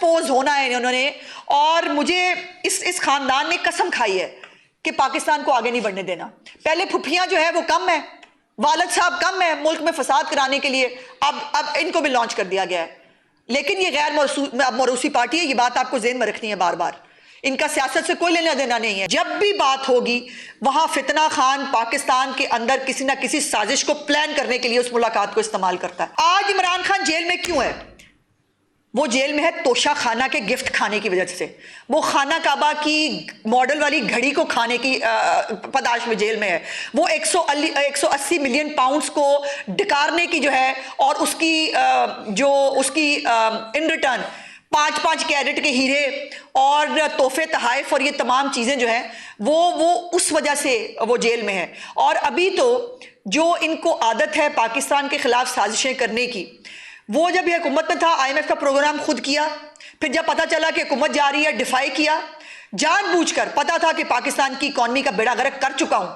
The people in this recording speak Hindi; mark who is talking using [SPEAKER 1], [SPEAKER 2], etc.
[SPEAKER 1] एक्सपोज होना है उन्होंने। और मुझे इस खानदान ने कसम खाई है कि पाकिस्तान को आगे नहीं बढ़ने देना। पहले फुफियां जो है वो कम है, वालिद साहब कम है मुल्क में फसाद कराने के लिए, अब इनको भी लॉन्च कर दिया गया है। लेकिन ये गैर मौरूसी पार्टी है, ये बात आपको ज़हन में रखनी है बार बार। इनका सियासत से कोई लेना देना नहीं है। जब भी बात होगी वहां फितना खान पाकिस्तान के अंदर किसी ना किसी साजिश को प्लान करने के लिए उस मुलाकात को इस्तेमाल करता है। आज इमरान खान जेल में क्यों है? वो जेल में है तोशा खाना के गिफ्ट खाने की वजह से। वो खाना काबा की मॉडल वाली घड़ी को खाने की पदाश में जेल में है। वो 180 मिलियन पाउंड्स को डिकारने की जो है, और उसकी इन रिटर्न 5-5 कैरेट के हीरे और तोहफे तहाइफ और ये तमाम चीजें जो है वो उस वजह से वो जेल में है। और अभी तो जो इनको आदत है पाकिस्तान के खिलाफ साजिशें करने की, वो जब ये हुकूमत में था IMF का प्रोग्राम खुद किया, फिर जब पता चला कि हुकूमत जा रही है डिफाई किया, जानबूझकर, पता था कि पाकिस्तान की इकॉनमी का बेड़ा गर्क कर चुका हूं,